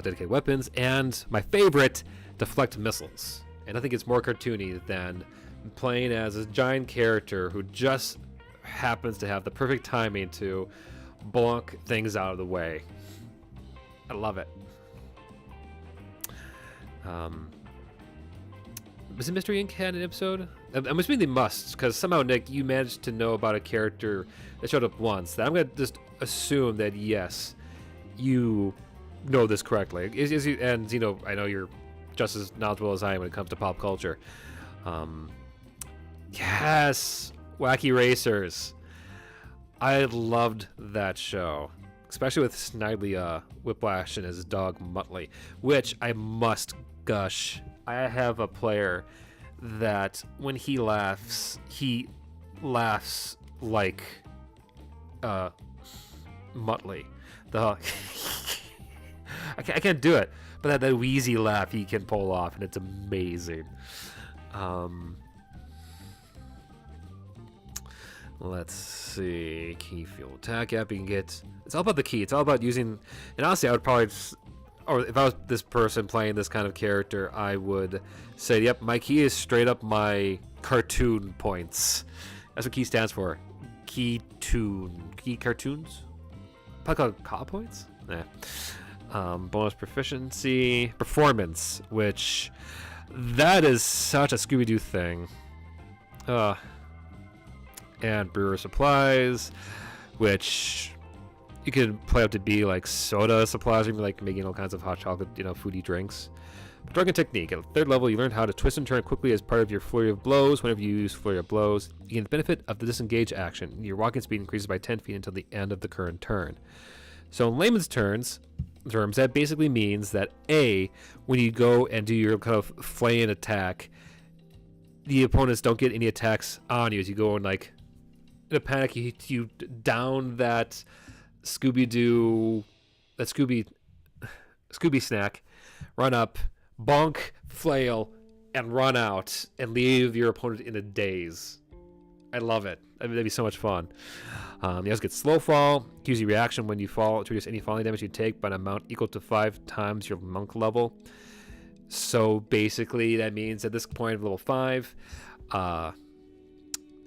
dedicate weapons, and my favorite, deflect missiles. And I think it's more cartoony than playing as a giant character who just happens to have the perfect timing to bonk things out of the way. I love it. Was it Mystery Inc. had an episode? I'm assuming they must, because somehow, Nick, you managed to know about a character that showed up once. That I'm going to just assume that, yes, you know this correctly. And, you know, I know you're just as knowledgeable as I am when it comes to pop culture. Yes! Wacky Racers. I loved that show, especially with Snidely Whiplash and his dog Muttley, which I must gush. I have a player that when he laughs like Muttley. I can't do it, but that wheezy laugh he can pull off, and it's amazing. Let's see. Key fuel attack. Yep, you can get. It's all about the key. It's all about using. And honestly, I would probably, or if I was this person playing this kind of character, I would say, yep, my key is straight up my cartoon points. That's what key stands for. Key cartoons? Probably called CA points? Nah. Bonus proficiency. Performance, which that is such a Scooby Doo thing. And brewer supplies, which you can play up to be like soda supplies, or even like making all kinds of hot chocolate, foodie drinks. Drunken technique. At the 3rd level, you learn how to twist and turn quickly as part of your flurry of blows. Whenever you use flurry of blows, you gain the benefit of the disengage action. Your walking speed increases by 10 feet until the end of the current turn. So in layman's terms, that basically means that when you go and do your kind of flay-in attack, the opponents don't get any attacks on you as you go in in a panic. You down that Scooby Doo, that Scooby snack, run up, bonk, flail, and run out, and leave your opponent in a daze. I love it. I mean, that'd be so much fun. You also get slow fall. Use your reaction when you fall to reduce any falling damage you take by an amount equal to 5 times your monk level. So basically, that means at this point of level 5,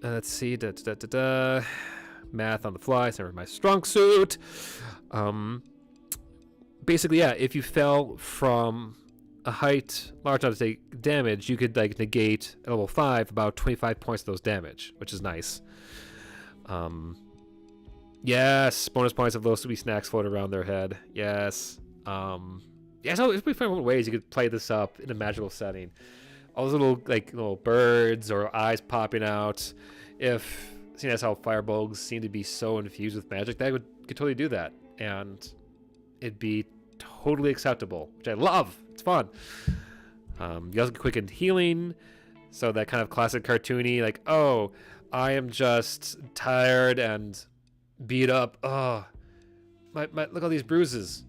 let's see, math on the fly. It's never my strong suit. Basically, yeah, if you fell from a height large enough to take damage, you could negate at level 5 about 25 points of those damage, which is nice. Yes, bonus points of those Scooby snacks float around their head. Yes. Yeah, so it's pretty fun ways you could play this up in a magical setting. All those little birds or eyes popping out. Seeing as how Firebolgs seem to be so infused with magic, that could totally do that, and it'd be totally acceptable, which I love. It's fun. You also get quickened healing, so that kind of classic cartoony, I am just tired and beat up. Oh, my look at all these bruises.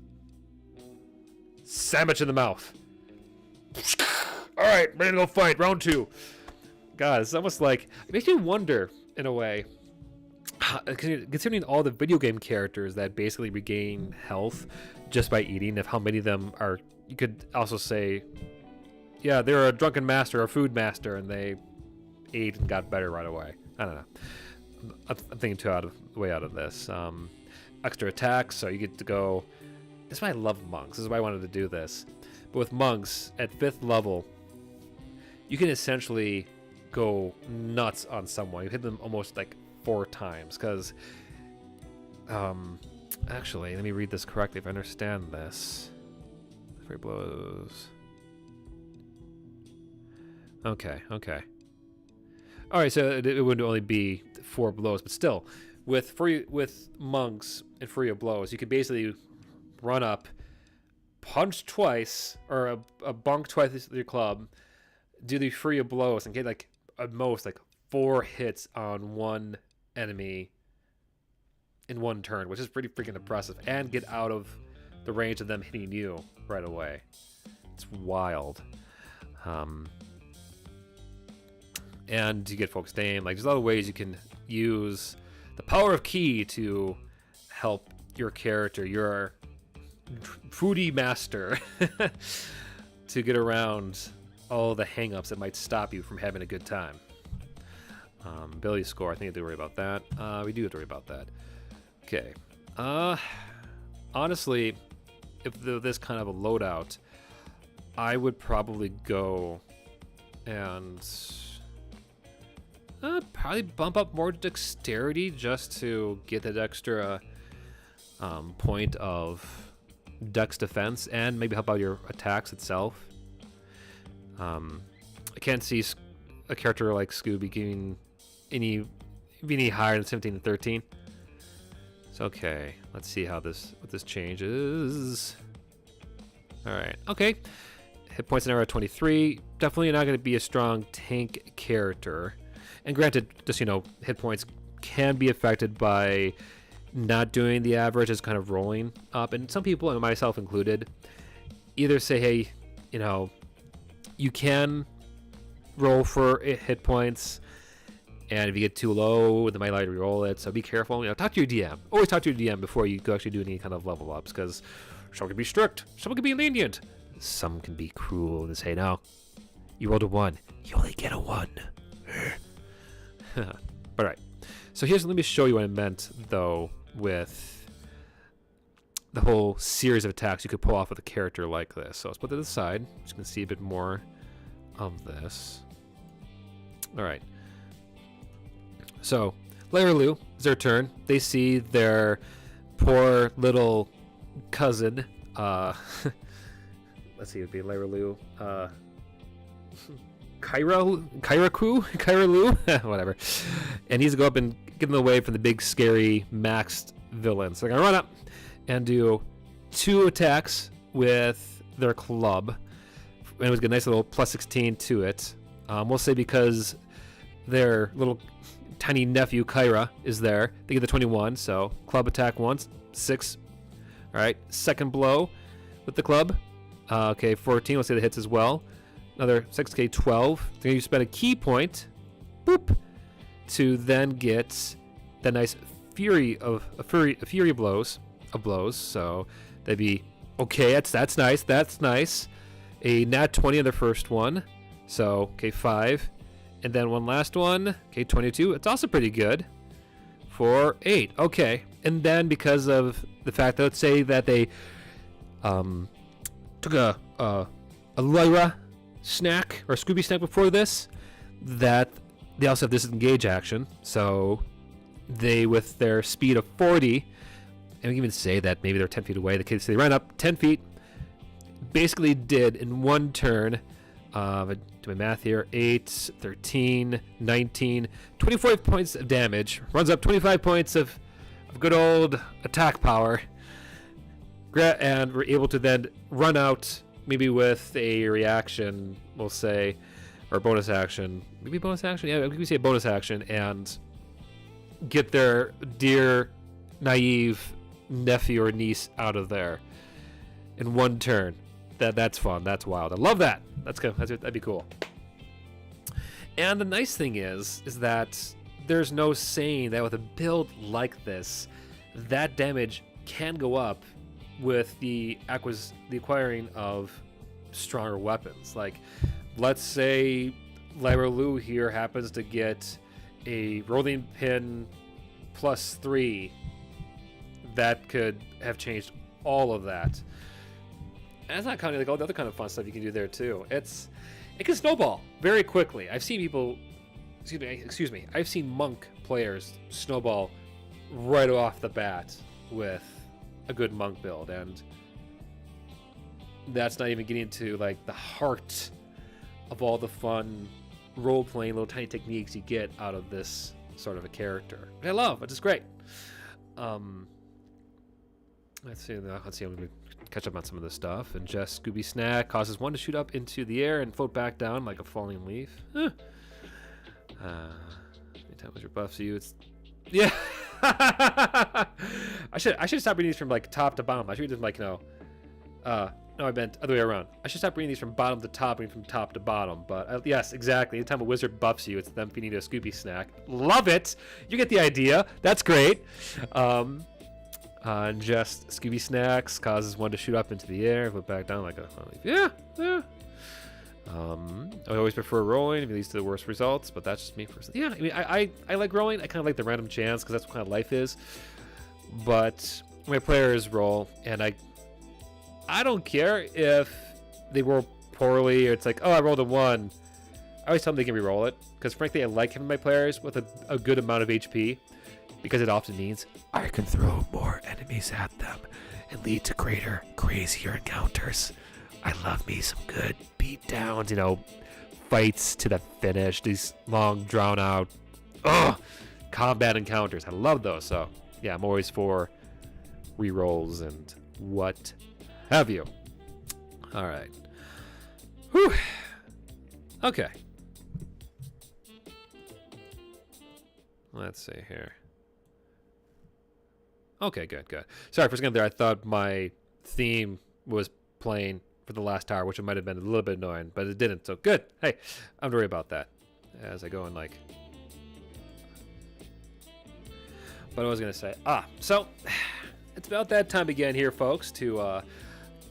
Sandwich in the mouth. All right, ready to go fight. Round 2. God, it's almost it makes me wonder, in a way, considering all the video game characters that basically regain health just by eating, of how many of them are, you could also say, yeah, they're a drunken master or food master, and they ate and got better right away. I don't know. I'm thinking way out of this. Extra attacks, so you get to go. That's why I love monks. This is why I wanted to do this. But with monks at 5th level, you can essentially go nuts on someone. You hit them almost 4 times, because actually, let me read this correctly if I understand this. 3 blows. Okay. All right, so it would only be 4 blows, but still, with monks and free of blows, you could basically run up, punch twice, or a bonk twice with your club, do the free of blows, and get at most 4 hits on one enemy, in one turn, which is pretty freaking impressive, and get out of the range of them hitting you right away. It's wild. And you get focused aim. Like, there's a lot of ways you can use the power of ki to help your character, your foodie master, to get around all the hang-ups that might stop you from having a good time. Ability score, I think I have to worry about that. We do have to worry about that. Okay. Honestly, if this kind of a loadout, I would probably go and probably bump up more dexterity just to get that extra point of dex defense, and maybe help out your attacks itself. I can't see a character like Scooby getting any higher than 17 and 13. So okay, let's see what this changes. All right, okay. Hit points an hour at 23. Definitely not going to be a strong tank character. And granted, just, hit points can be affected by not doing the average, as kind of rolling up. And some people, and myself included, either say, hey, you can roll for hit points, and if you get too low, they might let you roll it. So be careful. Talk to your DM. Always talk to your DM before you go actually do any kind of level ups, because some can be strict, some can be lenient, some can be cruel and say, no, you rolled a 1, you only get a 1. All right. So let me show you what I meant though with the whole series of attacks you could pull off with a character like this. So let's put that aside, so you can see a bit more of this. All right. So Lara Lu, it's their turn. They see their poor little cousin. Let's see, it'd be Lara Lu. Kyra Lu, whatever. And he's going to go up and get in the way from the big, scary, maxed villain. So they're going to run up and do 2 attacks with their club. And it was a nice little plus 16 to it. We'll say because their little tiny nephew, Kyra, is there, they get the 21. So club attack once, 6. All right, second blow with the club. Okay, 14. Let's say the hits as well. Another 6k 12. Then you spend a key point, boop, to then get the nice fury of blows. So that'd be okay. That's nice. That's nice. A nat 20 on the first one. So okay, 5, and then one last one. Okay, 22. It's also pretty good for 8. Okay, and then because of the fact that, let's say that they took a Lyra snack or Scooby snack before this, that they also have disengage action. So they, with their speed of 40, and we can even say that maybe they're 10 feet away. The kids, they ran up 10 feet, basically did in one turn. Do my math here: 8, 13, 19, 25 points of damage. Runs up 25 points of good old attack power. And we're able to then run out, maybe with a reaction, we'll say, or bonus action. Maybe bonus action? Yeah, we can say a bonus action, and get their dear, naive nephew or niece out of there in one turn. That's fun. That's wild. I love that. That'd be cool. And the nice thing is that there's no saying that with a build like this, that damage can go up with the acquiring of stronger weapons. Like, let's say Lyra Lu here happens to get a rolling pin +3, that could have changed all of that. And that's not counting like all the other kind of fun stuff you can do there too. It can snowball very quickly. I've seen people, excuse me, I've seen monk players snowball right off the bat with a good monk build, and that's not even getting into like the heart of all the fun role-playing little tiny techniques you get out of this sort of a character, which I love, which is great. Let's see. I'm gonna catch up on some of this stuff. And just Scooby Snack causes one to shoot up into the air and float back down like a falling leaf. Anytime with your buff, so it's yeah. I should stop reading these from like top to bottom. I should read them like no, I meant other way around. I should stop reading these from bottom to top, reading from top to bottom. But yes, exactly. Anytime a wizard buffs you, it's them feeding you a Scooby snack. Love it. You get the idea. That's great. Just Scooby snacks causes one to shoot up into the air, flip back down like a yeah. I always prefer rolling. It leads to the worst results, but that's just me personally. Yeah, I mean, I like rolling. I kind of like the random chance because that's what kind of life is. But my players roll, and I don't care if they roll poorly or it's like, oh, I rolled a 1. I always tell them they can re-roll it because frankly, I like having my players with a good amount of HP because it often means I can throw more enemies at them and lead to greater, crazier encounters. I love me some good beatdowns, fights to the finish, these long, drawn-out, combat encounters. I love those. So, yeah, I'm always for re-rolls and what have you. All right. Whew. Okay. Let's see here. Okay, good. Sorry, for a second there, I thought my theme was playing for the last hour, which it might have been a little bit annoying, but it didn't. So good. Hey, I don't worry about that as I go and like. But I was gonna say, so it's about that time again here, folks, to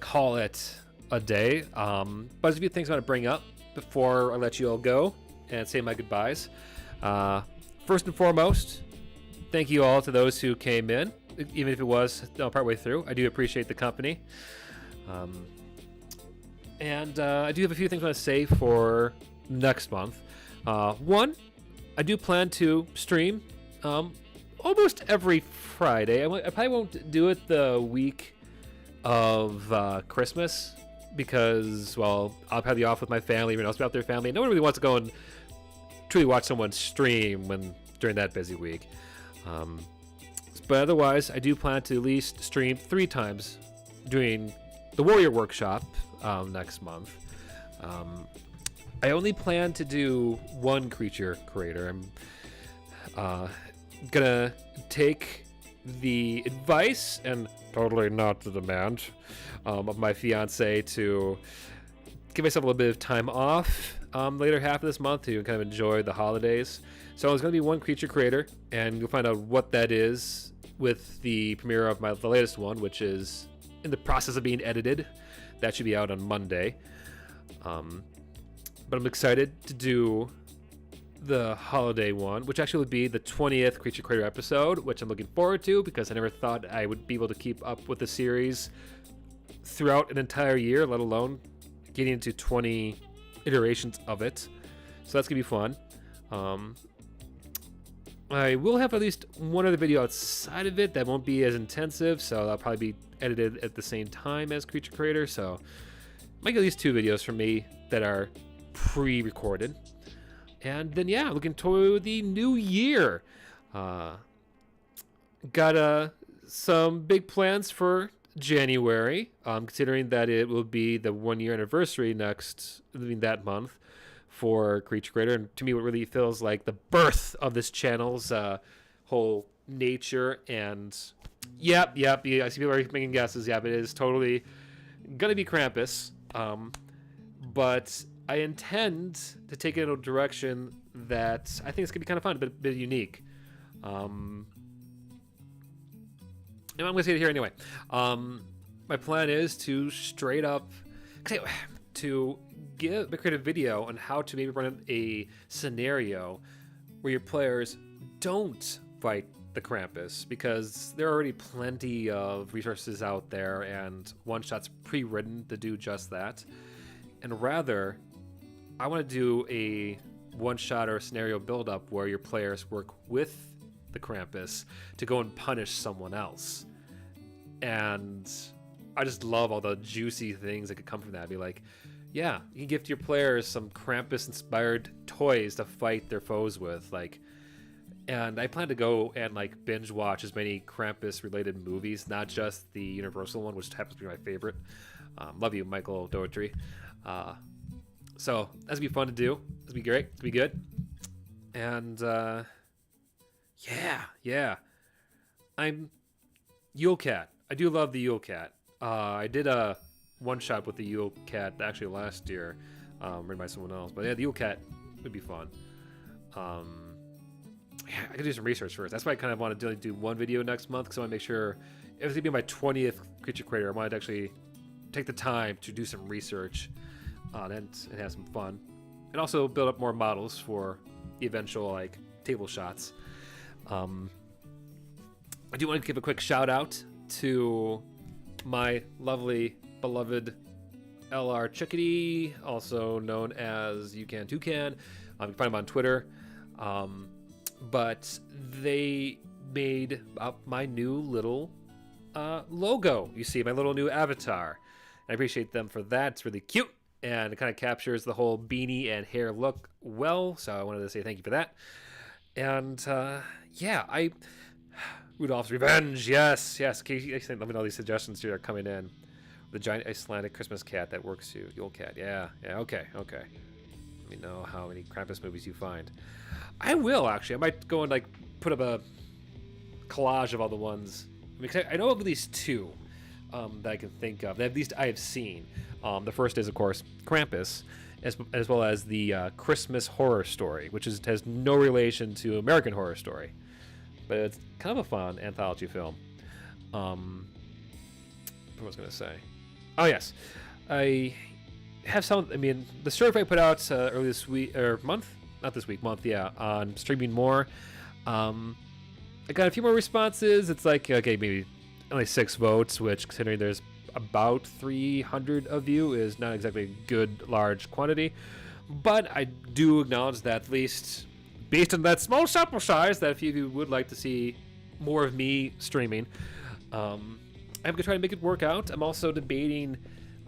call it a day. But there's a few things I want to bring up before I let you all go and say my goodbyes. First and foremost, thank you all to those who came in, even if it was partway through. I do appreciate the company. And I do have a few things I want to say for next month. One, I do plan to stream almost every Friday. I probably won't do it the week of Christmas because, well, I'll probably be off with my family. Everyone else will be out with their family. No one really wants to go and truly watch someone stream during that busy week. But otherwise, I do plan to at least stream 3 times during the Warrior Workshop next month. I only plan to do 1 creature creator. I'm gonna take the advice and totally not the demand of my fiance to give myself a little bit of time off later half of this month to kind of enjoy the holidays. So it's going to be 1 creature creator, and you'll find out what that is with the premiere of the latest one, which is in the process of being edited. That should be out on Monday. But I'm excited to do the holiday one, which actually would be the 20th creature creator episode, which I'm looking forward to because I never thought I would be able to keep up with the series throughout an entire year, let alone getting into 20 iterations of it. So that's gonna be fun. I will have at least one other video outside of it that won't be as intensive, so that'll probably be edited at the same time as creature creator. So might get at least 2 videos from me that are pre-recorded. And then, yeah, looking toward the new year. Got some big plans for January, considering that it will be the 1-year anniversary that month for Creature Creator. And to me, what really feels like the birth of this channel's whole nature. And yep, I see people are making guesses. Yeah, but it is totally going to be Krampus. But I intend to take it in a direction that I think it's going to be kind of fun, but a bit unique. And I'm going to say it here anyway. My plan is to straight up to create a video on how to maybe run a scenario where your players don't fight the Krampus, because there are already plenty of resources out there and one-shots pre-written to do just that. And rather, I want to do a one-shot or a scenario build-up where your players work with the Krampus to go and punish someone else. And I just love all the juicy things that could come from that. I'd be like, yeah, you can gift your players some Krampus-inspired toys to fight their foes with. And I plan to go and binge watch as many Krampus-related movies, not just the Universal one, which happens to be my favorite. Love you, Michael Doherty. So that's gonna be fun to do. It's gonna be great. It's gonna be good. And yeah. I'm Yule Cat. I do love the Yule Cat. I did a one-shot with the Yule Cat actually last year, written by someone else. But yeah, the Yule Cat would be fun. Yeah, I could do some research first. That's why I kind of want to do one video next month, because I want to make sure if it's going to be my 20th creature creator, I wanted to actually take the time to do some research on it and have some fun. And also build up more models for the eventual, like, table shots. I do want to give a quick shout out to my lovely, beloved LR Chickadee, also known as You Can Toucan. You can find him on Twitter. But they made up my new little logo. You see, my little new avatar. I appreciate them for that. It's really cute, and it kind of captures the whole beanie and hair look well. So I wanted to say thank you for that. And yeah, Rudolph's Revenge. Yes. Casey, let me know these suggestions are coming in. The giant Icelandic Christmas cat that works you. Yule Cat. Yeah. Okay. Let me know how many Krampus movies you find. I will, actually. I might go and, like, put up a collage of all the ones. I mean, I know of at least two that I can think of. At least I have seen. The first is, of course, Krampus, as well as the Christmas Horror Story, which has no relation to American Horror Story. But it's kind of a fun anthology film. What was I going to say? Oh, yes. I have some... I mean, the survey I put out earlier this week... or month? Not this week, month, yeah. On streaming more. I got a few more responses. It's like, okay, maybe only 6 votes, which, considering there's about 300 of you, is not exactly a good, large quantity. But I do acknowledge that, at least based on that small sample size, that a few of you would like to see more of me streaming. I'm going to try to make it work out. I'm also debating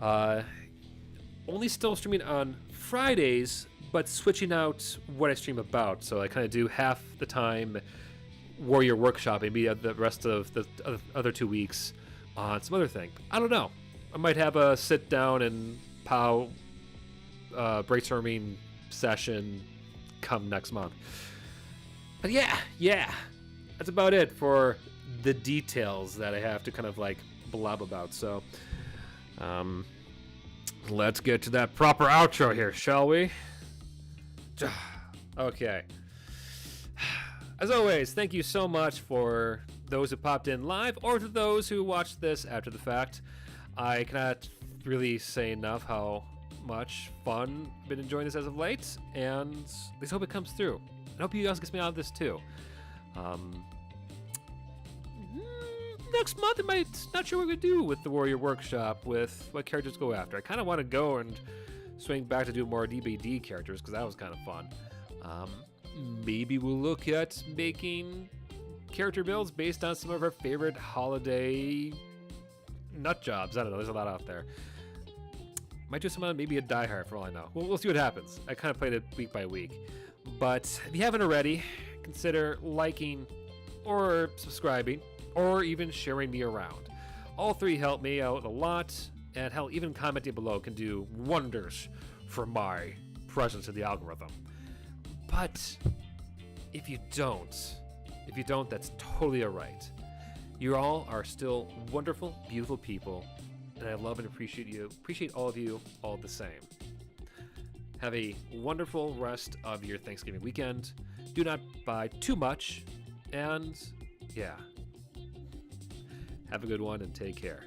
only still streaming on Fridays, but switching out what I stream about. So I kind of do half the time Warrior Workshop, maybe the rest of the other 2 weeks on some other thing. I don't know. I might have a sit down and POW brainstorming session come next month. But yeah, that's about it for the details that I have to kind of like blob about. So let's get to that proper outro here, shall we? Okay. As always, thank you so much for those who popped in live or to those who watched this after the fact. I cannot really say enough how much fun I've been enjoying this as of late, and I just hope it comes through. I hope you guys get me out of this too. Next month, I might not sure what we're gonna do with the Warrior Workshop, with what characters go after. I kind of want to go and swing back to do more DBD characters, because that was kind of fun. Maybe we'll look at making character builds based on some of our favorite holiday nut jobs. I don't know, there's a lot out there. Might do some on maybe a Die Hard for all I know. We'll see what happens. I kind of played it week by week. But if you haven't already, consider liking or subscribing or even sharing me around. All three help me out a lot, and hell, even commenting below can do wonders for my presence in the algorithm. But if you don't, that's totally alright. You all are still wonderful, beautiful people, and I love and appreciate all of you all the same. Have a wonderful rest of your Thanksgiving weekend. Do not buy too much, and yeah, have a good one and take care.